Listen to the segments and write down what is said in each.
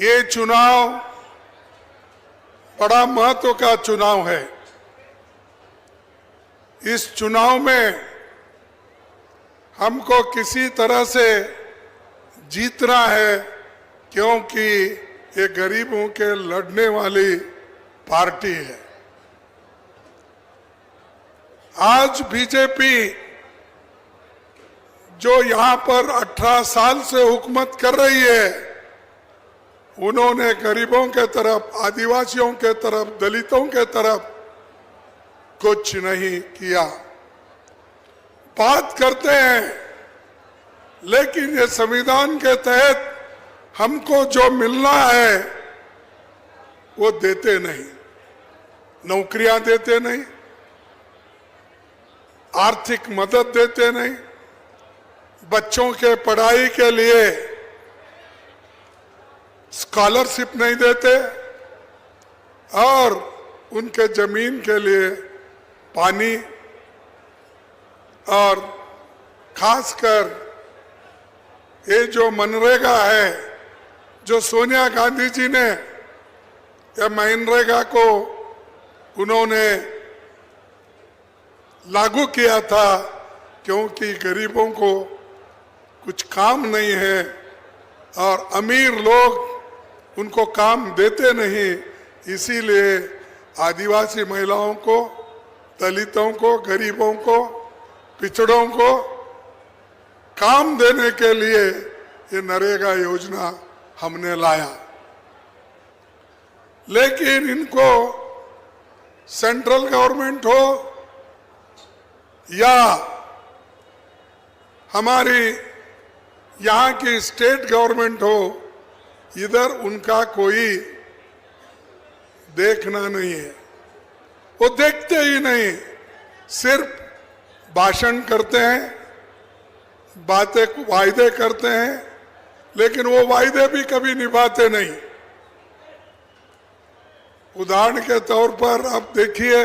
ये चुनाव बड़ा महत्व का चुनाव है। इस चुनाव में हमको किसी तरह से जीतना है, क्योंकि ये गरीबों के लड़ने वाली पार्टी है। आज बीजेपी जो यहां पर 18 साल से हुकूमत कर रही है, उन्होंने गरीबों के तरफ, आदिवासियों के तरफ, दलितों के तरफ कुछ नहीं किया। बात करते हैं, लेकिन ये संविधान के तहत हमको जो मिलना है वो देते नहीं। नौकरियां देते नहीं, आर्थिक मदद देते नहीं, बच्चों के पढ़ाई के लिए स्कॉलरशिप नहीं देते, और उनके जमीन के लिए पानी, और खासकर ये जो मनरेगा है, जो सोनिया गांधी जी ने या मनरेगा को उन्होंने लागू किया था, क्योंकि गरीबों को कुछ काम नहीं है और अमीर लोग उनको काम देते नहीं, इसीलिए आदिवासी महिलाओं को, दलितों को, गरीबों को, पिछड़ों को काम देने के लिए ये नरेगा योजना हमने लाया। लेकिन इनको सेंट्रल गवर्नमेंट हो या हमारी यहाँ की स्टेट गवर्नमेंट हो, इधर उनका कोई देखना नहीं है। वो देखते ही नहीं, सिर्फ भाषण करते हैं, बातें वायदे करते हैं, लेकिन वो वायदे भी कभी निभाते नहीं। उदाहरण के तौर पर आप देखिए,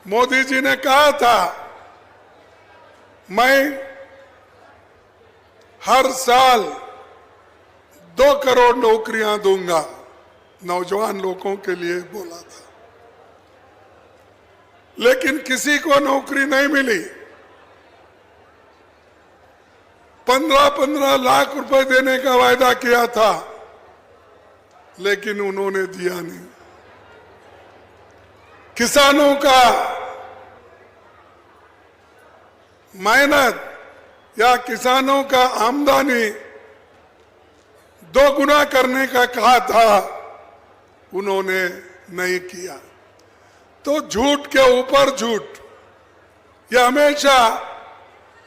मोदी जी ने कहा था, मैं हर साल 2 करोड़ नौकरियां दूंगा, नौजवान लोगों के लिए बोला था। लेकिन किसी को नौकरी नहीं मिली। 15-15 लाख रुपए देने का वायदा किया था, लेकिन उन्होंने दिया नहीं। किसानों का मेहनत या किसानों का आमदनी 2 गुना करने का कहा था, उन्होंने नहीं किया। तो झूठ के ऊपर झूठ, ये हमेशा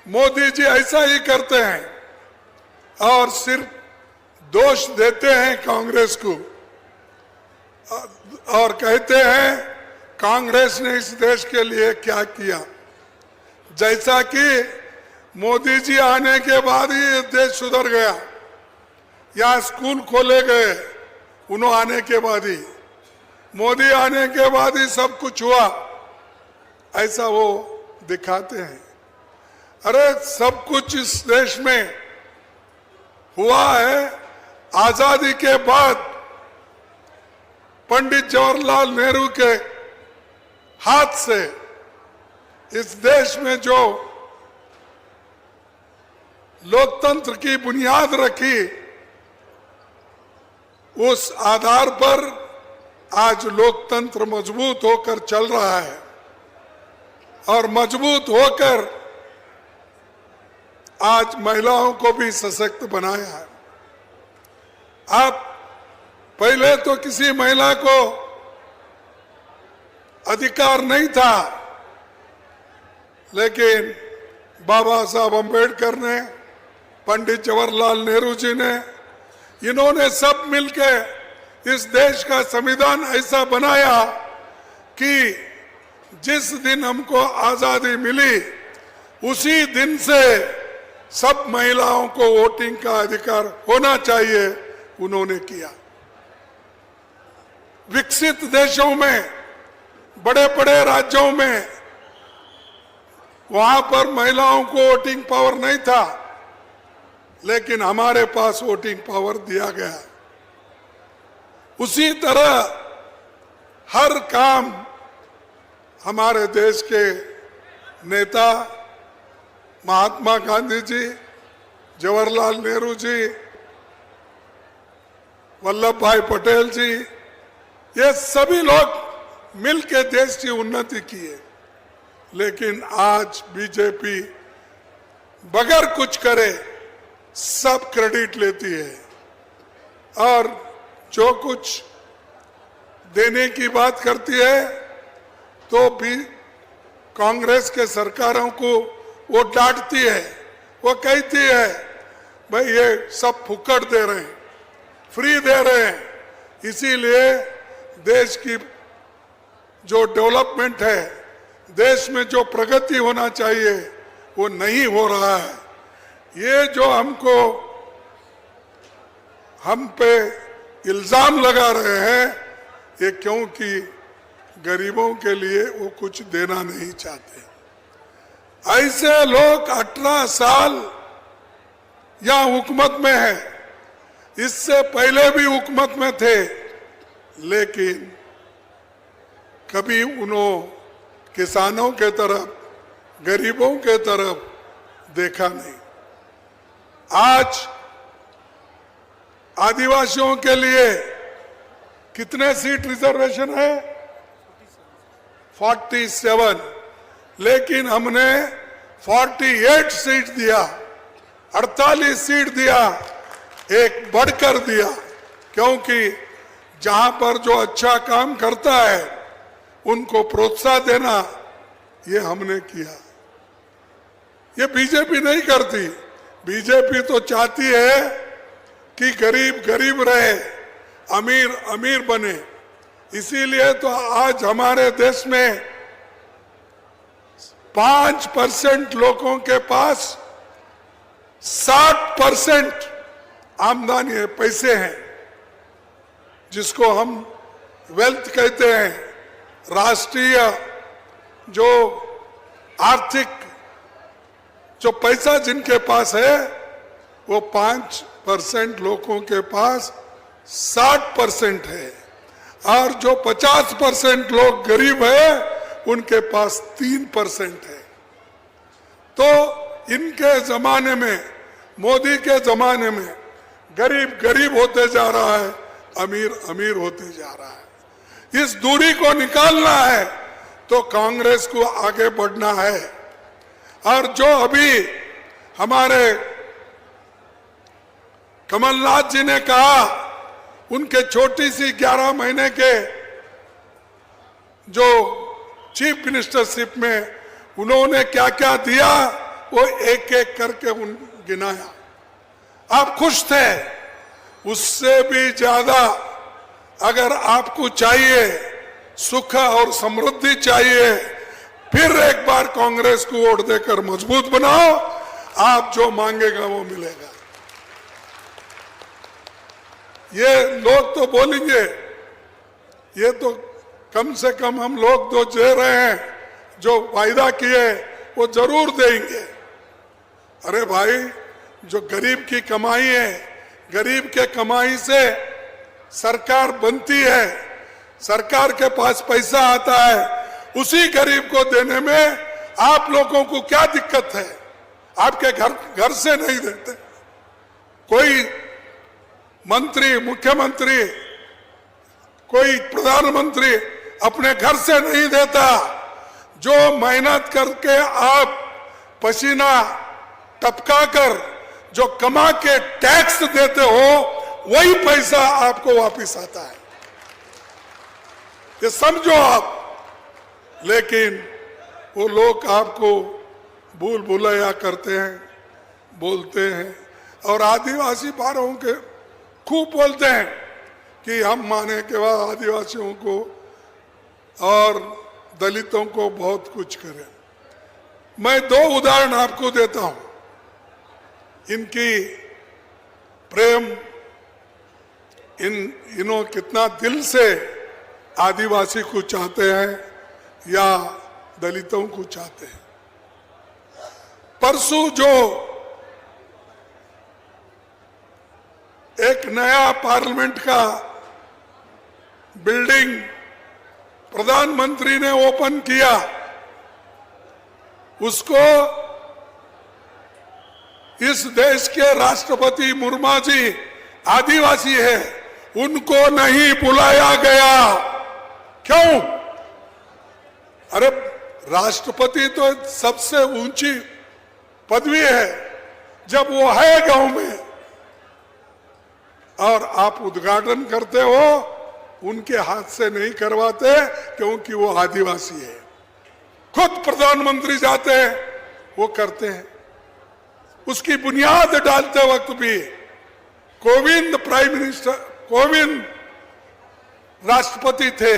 मोदी जी ऐसा ही करते हैं और सिर्फ दोष देते हैं कांग्रेस को और कहते हैं कांग्रेस ने इस देश के लिए क्या किया। जैसा कि मोदी जी आने के बाद ही ये देश सुधर गया, यहाँ स्कूल खोले गए उन्होंने आने के बाद ही, मोदी आने के बाद ही सब कुछ हुआ, ऐसा वो दिखाते हैं। अरे सब कुछ इस देश में हुआ है आजादी के बाद। पंडित जवाहरलाल नेहरू के हाथ से इस देश में जो लोकतंत्र की बुनियाद रखी, उस आधार पर आज लोकतंत्र मजबूत होकर चल रहा है और मजबूत होकर आज महिलाओं को भी सशक्त बनाया है। आप पहले तो किसी महिला को अधिकार नहीं था, लेकिन बाबा साहब अम्बेडकर ने, पंडित जवाहरलाल नेहरू जी ने, इन्होंने सब मिलकर इस देश का संविधान ऐसा बनाया कि जिस दिन हमको आजादी मिली, उसी दिन से सब महिलाओं को वोटिंग का अधिकार होना चाहिए, उन्होंने किया। विकसित देशों में, बड़े बड़े राज्यों में, वहां पर महिलाओं को वोटिंग पावर नहीं था, लेकिन हमारे पास वोटिंग पावर दिया गया। उसी तरह हर काम हमारे देश के नेता महात्मा गांधी जी, जवाहरलाल नेहरू जी, वल्लभ भाई पटेल जी, ये सभी लोग मिलकर देश की उन्नति की है। लेकिन आज बीजेपी बगैर कुछ करे सब क्रेडिट लेती है और जो कुछ देने की बात करती है तो भी कांग्रेस के सरकारों को वो डांटती है। वो कहती है भाई ये सब फुकट दे रहे हैं, फ्री दे रहे हैं, इसीलिए देश की जो डेवलपमेंट है, देश में जो प्रगति होना चाहिए वो नहीं हो रहा है। ये जो हम पे इल्जाम लगा रहे हैं, ये क्योंकि गरीबों के लिए वो कुछ देना नहीं चाहते। ऐसे लोग 18 साल या हुकूमत में है, इससे पहले भी हुकूमत में थे, लेकिन कभी उन्होंने किसानों के तरफ, गरीबों के तरफ देखा नहीं। आज आदिवासियों के लिए कितने सीट रिजर्वेशन है? 47, लेकिन हमने 48 सीट दिया, 48 सीट दिया, एक बढ़कर दिया, क्योंकि जहां पर जो अच्छा काम करता है उनको प्रोत्साहन देना, ये हमने किया। ये बीजेपी नहीं करती। बीजेपी तो चाहती है कि गरीब गरीब रहे, अमीर अमीर बने। इसीलिए तो आज हमारे देश में 5% लोगों के पास 60% आमदनी है, पैसे हैं, जिसको हम वेल्थ कहते हैं। राष्ट्रीय जो आर्थिक जो पैसा जिनके पास है वो 5% लोगों के पास 60% है, और जो 50% लोग गरीब है उनके पास 3% है। तो इनके जमाने में, मोदी के जमाने में गरीब गरीब होते जा रहा है, अमीर अमीर होते जा रहा है। इस दूरी को निकालना है तो कांग्रेस को आगे बढ़ना है। और जो अभी हमारे कमलनाथ जी ने कहा, उनके छोटी सी 11 महीने के जो चीफ मिनिस्टरशिप में उन्होंने क्या क्या दिया, वो एक एक करके गिनाया। आप खुश थे। उससे भी ज्यादा अगर आपको चाहिए, सुख और समृद्धि चाहिए, फिर एक बार कांग्रेस को वोट देकर मजबूत बनाओ, आप जो मांगेगा वो मिलेगा। ये लोग तो बोलेंगे, ये तो कम से कम हम लोग तो दे रहे हैं, जो वायदा किए वो जरूर देंगे। अरे भाई, जो गरीब की कमाई है, गरीब के कमाई से सरकार बनती है, सरकार के पास पैसा आता है, उसी गरीब को देने में आप लोगों को क्या दिक्कत है? आपके घर से नहीं देते। कोई मंत्री, मुख्यमंत्री, कोई प्रधानमंत्री अपने घर से नहीं देता। जो मेहनत करके आप पसीना टपकाकर जो कमा के टैक्स देते हो, वही पैसा आपको वापस आता है, ये समझो आप। लेकिन वो लोग आपको भूल भुलैया करते हैं, बोलते हैं, और आदिवासी भाइयों के खूब बोलते हैं कि हम माने के बाद आदिवासियों को और दलितों को बहुत कुछ करें। मैं 2 उदाहरण आपको देता हूं। इनकी प्रेम, इन्हों कितना दिल से आदिवासी को चाहते हैं या दलितों को चाहते हैं। परसों जो एक नया पार्लियामेंट का बिल्डिंग प्रधानमंत्री ने ओपन किया, उसको इस देश के राष्ट्रपति मुर्मू जी आदिवासी है, उनको नहीं बुलाया गया। क्यों? अरे राष्ट्रपति तो सबसे ऊंची पदवी है, जब वो है गांव में और आप उद्घाटन करते हो, उनके हाथ से नहीं करवाते क्योंकि वो आदिवासी है। खुद प्रधानमंत्री जाते हैं, वो करते हैं। उसकी बुनियाद डालते वक्त भी कोविंद प्राइम मिनिस्टर, कोविंद राष्ट्रपति थे,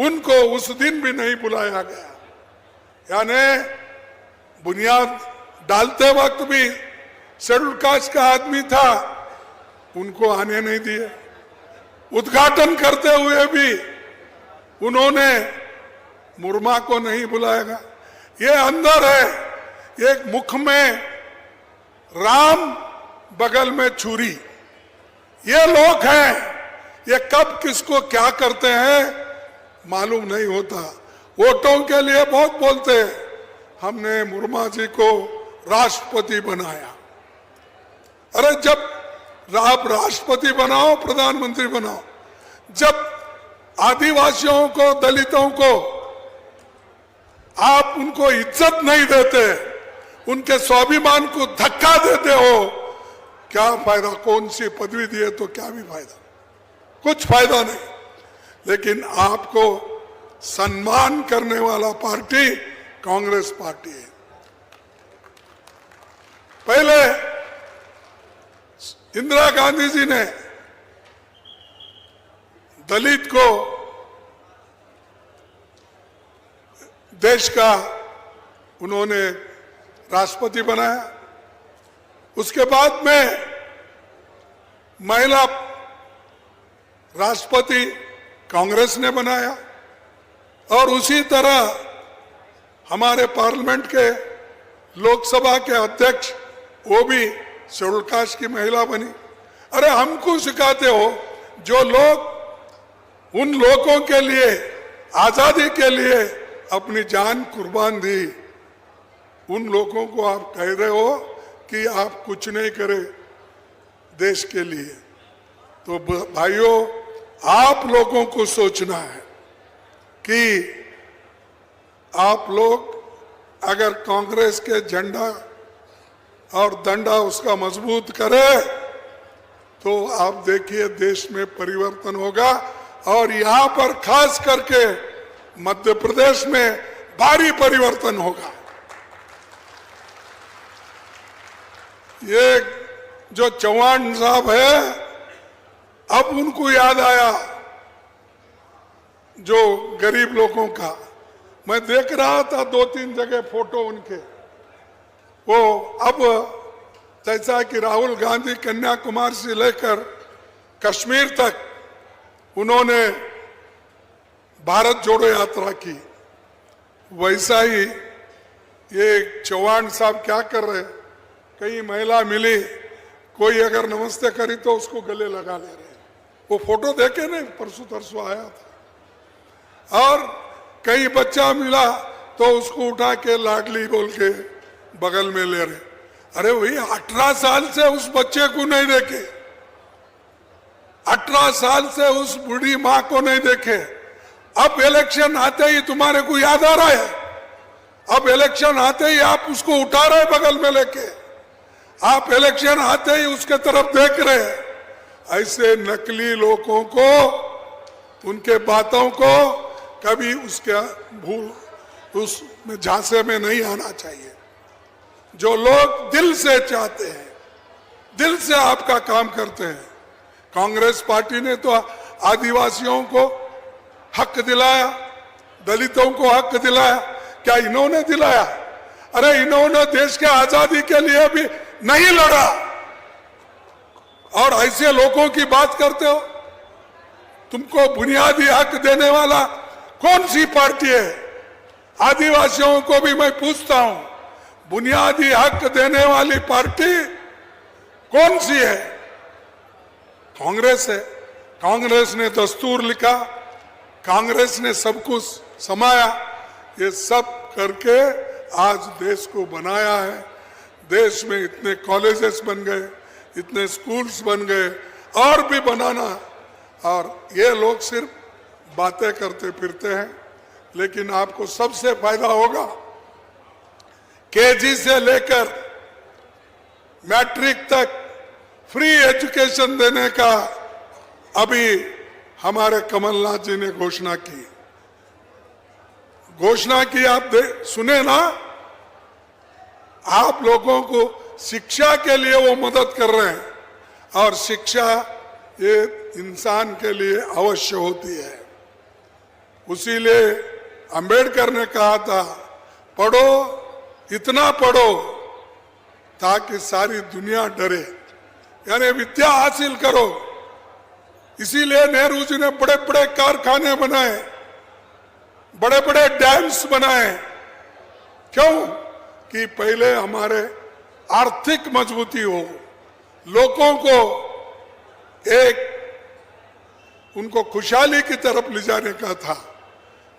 उनको उस दिन भी नहीं बुलाया गया। यानी बुनियाद डालते वक्त भी शेड्यूल कास्ट का आदमी था, उनको आने नहीं दिए। उद्घाटन करते हुए भी उन्होंने मुर्मू को नहीं बुलाया। ये अंदर है, एक मुख में राम, बगल में छुरी। ये लोग हैं, ये कब किसको क्या करते हैं मालूम नहीं होता। वोटों के लिए बहुत बोलते हैं, हमने मुर्मू जी को राष्ट्रपति बनाया। अरे जब आप राष्ट्रपति बनाओ, प्रधानमंत्री बनाओ, जब आदिवासियों को, दलितों को आप उनको इज्जत नहीं देते, उनके स्वाभिमान को धक्का देते हो, क्या फायदा? कौन सी पदवी दिए तो क्या भी फायदा? कुछ फायदा नहीं। लेकिन आपको सम्मान करने वाला पार्टी कांग्रेस पार्टी है। पहले इंदिरा गांधी जी ने दलित को देश का उन्होंने राष्ट्रपति बनाया। उसके बाद में महिला राष्ट्रपति कांग्रेस ने बनाया, और उसी तरह हमारे पार्लियामेंट के लोकसभा के अध्यक्ष, वो भी शेड्यूल कास्ट की महिला बनी। अरे हमको सिखाते हो, जो लोग उन लोगों के लिए, आजादी के लिए अपनी जान कुर्बान दी, उन लोगों को आप कह रहे हो कि आप कुछ नहीं करे देश के लिए। तो भाइयों, आप लोगों को सोचना है कि आप लोग अगर कांग्रेस के झंडा और डंडा उसका मजबूत करे, तो आप देखिए देश में परिवर्तन होगा। और यहाँ पर खास करके मध्य प्रदेश में भारी परिवर्तन होगा। ये जो चौहान साहब है, अब उनको याद आया जो गरीब लोगों का। मैं देख रहा था 2-3 जगह फोटो उनके, वो अब जैसा कि राहुल गांधी कन्याकुमारी से लेकर कश्मीर तक उन्होंने भारत जोड़ो यात्रा की, वैसा ही ये चौहान साहब क्या कर रहे हैं? कई महिला मिली, कोई अगर नमस्ते करी तो उसको गले लगा ले रहे। वो फोटो देखे नहीं, परसों तरसों आया था। और कई बच्चा मिला तो उसको उठा के लाडली बोल के बगल में ले रहे। अरे वही 18 साल से उस बच्चे को नहीं देखे, 18 साल से उस बूढ़ी माँ को नहीं देखे। अब इलेक्शन आते ही तुम्हारे को याद आ रहा है, अब इलेक्शन आते ही आप उसको उठा रहे बगल में लेके, आप इलेक्शन आते ही उसके तरफ देख रहे हैं। ऐसे नकली लोगों को, उनके बातों को कभी उसके उसमें झांसे में नहीं आना चाहिए। जो लोग दिल से चाहते हैं, दिल से आपका काम करते हैं। कांग्रेस पार्टी ने तो आदिवासियों को हक दिलाया, दलितों को हक दिलाया। क्या इन्होंने दिलाया? अरे इन्होंने देश के आजादी के लिए भी नहीं लड़ा, और ऐसे लोगों की बात करते हो। तुमको बुनियादी हक देने वाला कौन सी पार्टी है? आदिवासियों को भी मैं पूछता हूं, बुनियादी हक देने वाली पार्टी कौन सी है? कांग्रेस है। कांग्रेस ने दस्तूर लिखा, कांग्रेस ने सब कुछ समाया, ये सब करके आज देश को बनाया है। देश में इतने कॉलेजेस बन गए, इतने स्कूल्स बन गए, और भी बनाना। और ये लोग सिर्फ बातें करते फिरते हैं, लेकिन आपको सबसे फायदा होगा। केजी से लेकर मैट्रिक तक फ्री एजुकेशन देने का अभी हमारे कमलनाथ जी ने घोषणा की। आप सुने ना, आप लोगों को शिक्षा के लिए वो मदद कर रहे हैं, और शिक्षा ये इंसान के लिए अवश्य होती है। उसीलिए अंबेडकर ने कहा था, पढ़ो, इतना पढ़ो ताकि सारी दुनिया डरे, यानी विद्या हासिल करो। इसीलिए नेहरू जी ने बड़े बड़े कारखाने बनाए, बड़े बड़े डैम्स बनाए। क्यों? कि पहले हमारे आर्थिक मजबूती हो, लोगों को एक उनको खुशहाली की तरफ ले जाने का था।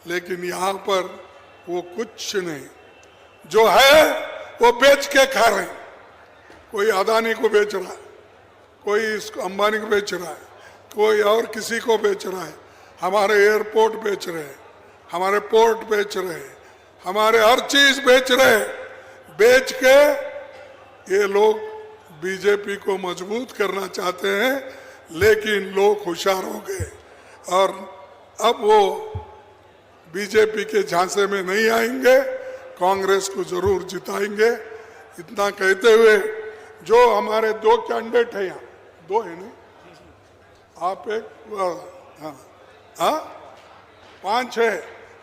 लेकिन यहाँ पर वो कुछ नहीं, जो है वो बेच के खा रहे हैं। कोई अदानी को बेच रहा है, कोई इसको अंबानी को बेच रहा है, कोई और किसी को बेच रहा है। हमारे एयरपोर्ट बेच रहे हैं, हमारे पोर्ट बेच रहे हैं, हमारे हर चीज बेच रहे हैं। बेच के ये लोग बीजेपी को मजबूत करना चाहते हैं, लेकिन लोग होशियार हो गए और अब वो बीजेपी के झांसे में नहीं आएंगे, कांग्रेस को जरूर जिताएंगे। इतना कहते हुए, जो हमारे दो कैंडिडेट हैं, यहाँ दो है नहीं, आप एक, हाँ, पांच है,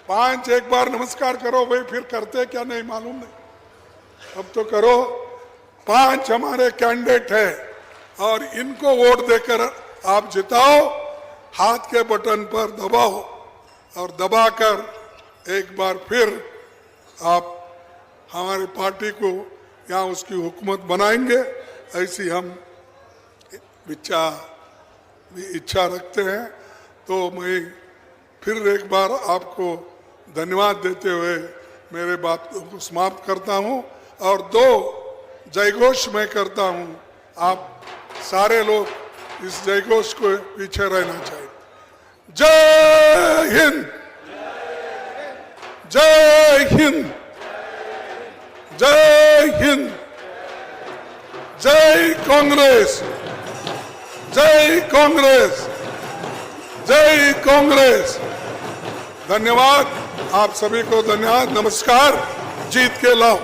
पांच एक बार नमस्कार करो भाई, फिर करते क्या नहीं मालूम नहीं, अब तो करो। पांच हमारे कैंडिडेट है और इनको वोट देकर आप जिताओ, हाथ के बटन पर दबाओ और दबाकर एक बार फिर आप हमारी पार्टी को यहाँ उसकी हुकूमत बनाएंगे, ऐसी हम इच्छा रखते हैं। तो मैं फिर एक बार आपको धन्यवाद देते हुए मेरे बात को समाप्त करता हूँ और दो जयघोष मैं करता हूँ। आप सारे लोग इस जयघोष को पीछे रहना चाहिए। जय हिंद, जय हिंद, जय हिंद, जय कांग्रेस, जय कांग्रेस, जय कांग्रेस। धन्यवाद, आप सभी को धन्यवाद, नमस्कार, जीत के लाओ।